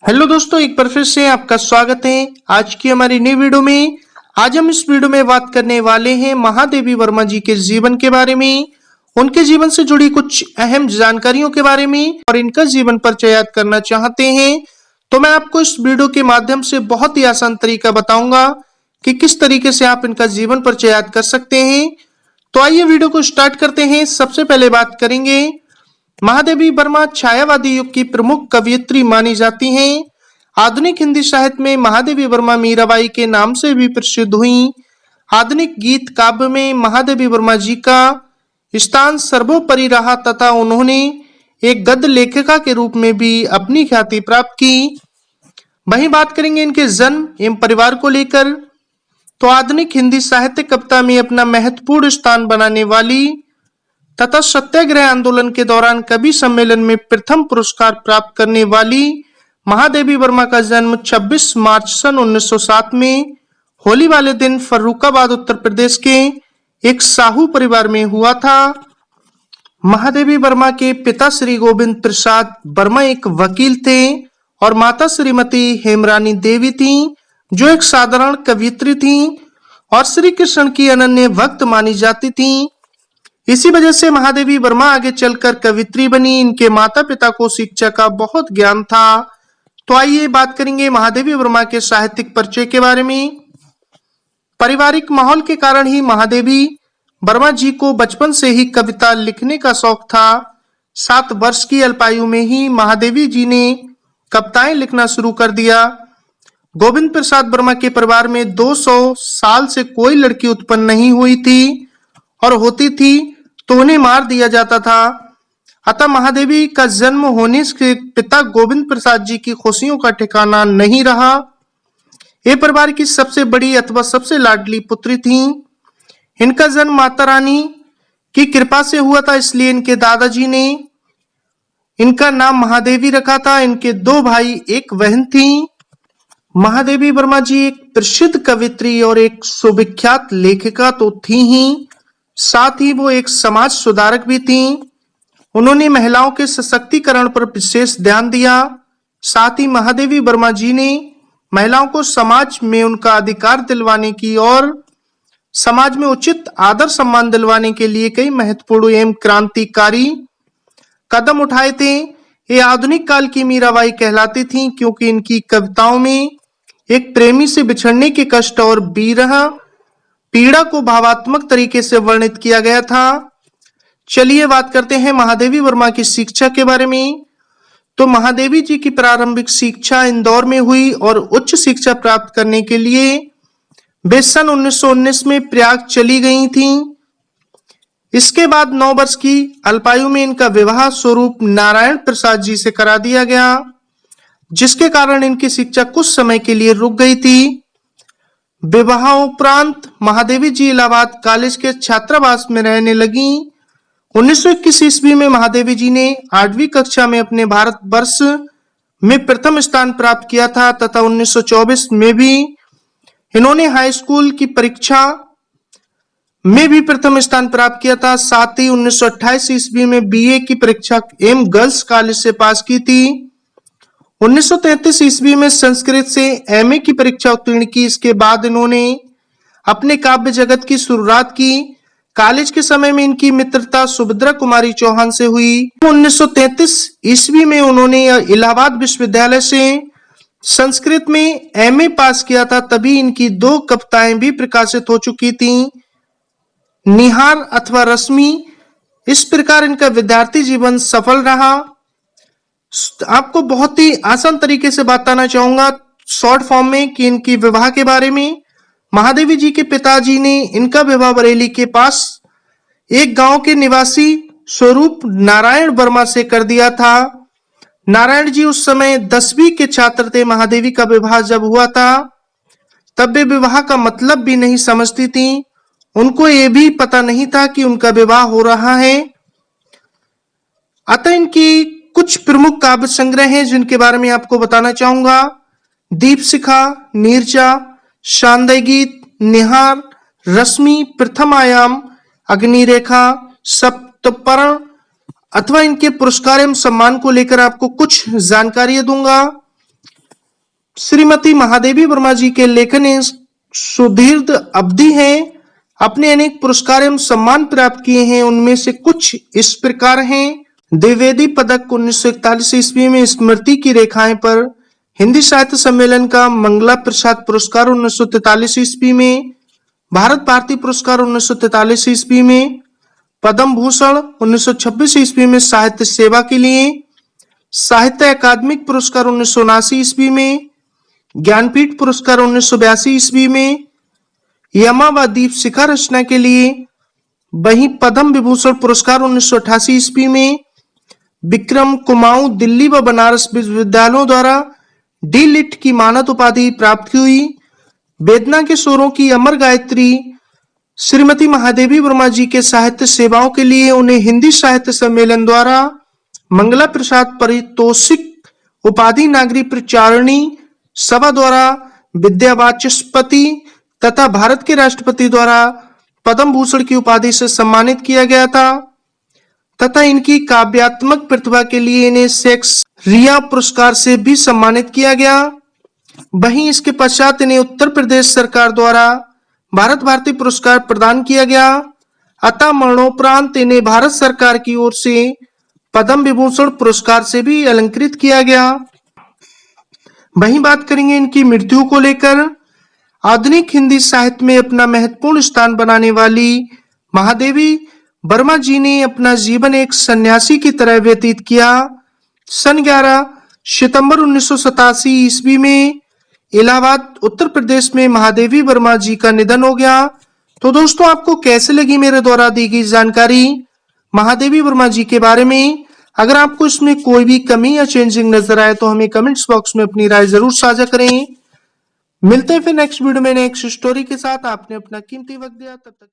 Hello दोस्तों, एक बार फिर से आपका स्वागत है आज की हमारी नई वीडियो में। आज हम इस वीडियो में बात करने वाले हैं महादेवी वर्मा जी के जीवन के बारे में, उनके जीवन से जुड़ी कुछ अहम जानकारियों के बारे में और इनका जीवन परिचय याद करना चाहते हैं तो मैं आपको इस वीडियो के माध्यम से बहुत ही आसान तरीका बताऊंगा कि किस तरीके से आप इनका जीवन परिचय याद कर सकते हैं। तो आइए वीडियो को स्टार्ट करते हैं। सबसे पहले बात करेंगे, महादेवी वर्मा छायावादी युग की प्रमुख कवयित्री मानी जाती हैं। आधुनिक हिंदी साहित्य में महादेवी वर्मा मीराबाई के नाम से भी प्रसिद्ध हुई। आधुनिक गीत काव्य में महादेवी वर्मा जी का स्थान सर्वोपरि रहा तथा उन्होंने एक गद्य लेखिका के रूप में भी अपनी ख्याति प्राप्त की। वहीं बात करेंगे इनके जन्म एवं परिवार को लेकर, तो आधुनिक हिंदी साहित्य कविता में अपना महत्वपूर्ण स्थान बनाने वाली तथा सत्याग्रह आंदोलन के दौरान कवि सम्मेलन में प्रथम पुरस्कार प्राप्त करने वाली महादेवी वर्मा का जन्म 26 मार्च सन 1907 में होली वाले दिन फर्रुखाबाद उत्तर प्रदेश के एक साहू परिवार में हुआ था। महादेवी वर्मा के पिता श्री गोविंद प्रसाद वर्मा एक वकील थे और माता श्रीमती हेमरानी देवी थी जो एक साधारण कवयित्री थी और श्री कृष्ण की अनन्य भक्त मानी जाती थी। इसी वजह से महादेवी वर्मा आगे चलकर कवयित्री बनी। इनके माता पिता को शिक्षा का बहुत ज्ञान था। तो आइए बात करेंगे महादेवी वर्मा के साहित्यिक परिचय के बारे में। पारिवारिक माहौल के कारण ही महादेवी वर्मा जी को बचपन से ही कविता लिखने का शौक था। 7 वर्ष की अल्पायु में ही महादेवी जी ने कविताएं लिखना शुरू कर दिया। गोविंद प्रसाद वर्मा के परिवार में 200 साल से कोई लड़की उत्पन्न नहीं हुई थी और होती थी तो उन्हें मार दिया जाता था। अतः महादेवी का जन्म होने से पिता गोविंद प्रसाद जी की खुशियों का ठिकाना नहीं रहा। ये परिवार की सबसे बड़ी अथवा सबसे लाडली पुत्री थी। इनका जन्म माता रानी की कृपा से हुआ था, इसलिए इनके दादाजी ने इनका नाम महादेवी रखा था। इनके 2 भाई एक बहन थी। महादेवी वर्मा जी एक प्रसिद्ध कवयित्री और एक सुविख्यात लेखिका तो थी ही, साथ ही वो एक समाज सुधारक भी थी। उन्होंने महिलाओं के सशक्तिकरण पर विशेष ध्यान दिया। साथ ही महादेवी वर्मा जी ने महिलाओं को समाज में उनका अधिकार दिलवाने की और समाज में उचित आदर सम्मान दिलवाने के लिए कई महत्वपूर्ण एवं क्रांतिकारी कदम उठाए थे। ये आधुनिक काल की मीराबाई कहलाती थीं क्योंकि इनकी कविताओं में एक प्रेमी से बिछड़ने के कष्ट और विरह पीड़ा को भावात्मक तरीके से वर्णित किया गया था। चलिए बात करते हैं महादेवी वर्मा की शिक्षा के बारे में। तो महादेवी जी की प्रारंभिक शिक्षा इंदौर में हुई और उच्च शिक्षा प्राप्त करने के लिए वे सन 1919 में प्रयाग चली गई थीं। इसके बाद 9 वर्ष की अल्पायु में इनका विवाह स्वरूप नारायण प्रसाद जी से करा दिया गया, जिसके कारण इनकी शिक्षा कुछ समय के लिए रुक गई थी। विवाह उपरांत महादेवी जी इलाहाबाद कॉलेज के छात्रावास में रहने लगी। 1921 ईस्वी में महादेवी जी ने 8वीं कक्षा में अपने भारत वर्ष में प्रथम स्थान प्राप्त किया था तथा 1924 में भी इन्होंने हाई स्कूल की परीक्षा में भी प्रथम स्थान प्राप्त किया था। साथ ही 1928 ईस्वी में बीए की परीक्षा एम गर्ल्स कॉलेज से पास की थी। 1933 ईस्वी में संस्कृत से एमए की परीक्षा उत्तीर्ण की। इसके बाद इन्होंने अपने काव्य जगत की शुरुआत की। कॉलेज के समय में इनकी मित्रता सुभद्रा कुमारी चौहान से हुई। 1933 ईस्वी में उन्होंने इलाहाबाद विश्वविद्यालय से संस्कृत में एमए पास किया था। तभी इनकी 2 कविताएं भी प्रकाशित हो चुकी थीं, निहार अथवा रश्मि। इस प्रकार इनका विद्यार्थी जीवन सफल रहा। आपको बहुत ही आसान तरीके से बताना चाहूंगा शॉर्ट फॉर्म में कि इनकी विवाह के बारे में। महादेवी जी के पिताजी ने इनका विवाह बरेली के पास एक गांव के निवासी स्वरूप नारायण वर्मा से कर दिया था। नारायण जी उस समय 10वीं के छात्र थे। महादेवी का विवाह जब हुआ था तब वे विवाह का मतलब भी नहीं समझती थी। उनको ये भी पता नहीं था कि उनका विवाह हो रहा है। अतः इनकी कुछ प्रमुख काव्य संग्रह हैं जिनके बारे में आपको बताना चाहूंगा। दीपशिखा, नीरजा, शांदय गीत, निहार, रश्मि, प्रथम आयाम, अग्निरेखा, सप्तपर्ण अथवा इनके पुरस्कार एवं सम्मान को लेकर आपको कुछ जानकारी दूंगा। श्रीमती महादेवी वर्मा जी के लेखन सुदीर्घ अवधि है, अपने अनेक पुरस्कार एवं सम्मान प्राप्त किए हैं। उनमें से कुछ इस प्रकार हैं। द्विवेदी पदक 1941 ईस्वी में, स्मृति की रेखाएं पर हिंदी साहित्य सम्मेलन का मंगला प्रसाद पुरस्कार 1943 ईस्वी में, भारत भारती पुरस्कार 1943 ईस्वी में, पद्म भूषण 1926 ईस्वी में साहित्य सेवा के लिए, साहित्य अकादमिक पुरस्कार 1979 ईस्वी में, ज्ञानपीठ पुरस्कार 1982 ईस्वी में, यमा व दीप शिखा रचना के लिए, वहीं पद्म विभूषण पुरस्कार 1988 ईस्वी में, विक्रम कुमाऊं दिल्ली व बनारस विश्वविद्यालयों द्वारा डी लिट की मानद उपाधि प्राप्त हुई। वेदना के स्वरों की अमर गायत्री श्रीमती महादेवी वर्मा जी के साहित्य सेवाओं के लिए उन्हें हिंदी साहित्य सम्मेलन द्वारा मंगला प्रसाद पारितोषिक उपाधि, नागरी प्रचारणी सभा द्वारा विद्या वाचस्पति तथा भारत के राष्ट्रपति द्वारा पद्म भूषण की उपाधि से सम्मानित किया गया था तथा इनकी काव्यात्मक प्रतिभा के लिए इन्हें शेक्सपियर पुरस्कार से भी सम्मानित किया गया। वहीं इसके पश्चात इन्हें उत्तर प्रदेश सरकार द्वारा भारत भारती पुरस्कार प्रदान किया गया। अतः मरणोपरांत इन्हें भारत सरकार की ओर से पद्म विभूषण पुरस्कार से भी अलंकृत किया गया। वहीं बात करेंगे इनकी मृत्यु को लेकर। आधुनिक हिंदी साहित्य में अपना महत्वपूर्ण स्थान बनाने वाली महादेवी वर्मा जी ने अपना जीवन एक सन्यासी की तरह व्यतीत किया। सन 11 सितंबर 1987 ईस्वी में इलाहाबाद उत्तर प्रदेश में महादेवी वर्मा जी का निधन हो गया। तो दोस्तों, आपको कैसे लगी मेरे द्वारा दी गई जानकारी महादेवी वर्मा जी के बारे में? अगर आपको इसमें कोई भी कमी या चेंजिंग नजर आए तो हमें कमेंट्स बॉक्स में अपनी राय जरूर साझा करें। मिलते हैं फिर नेक्स्ट वीडियो में नेक्स्ट स्टोरी के साथ। आपने अपना कीमती वक्त दिया, तब तक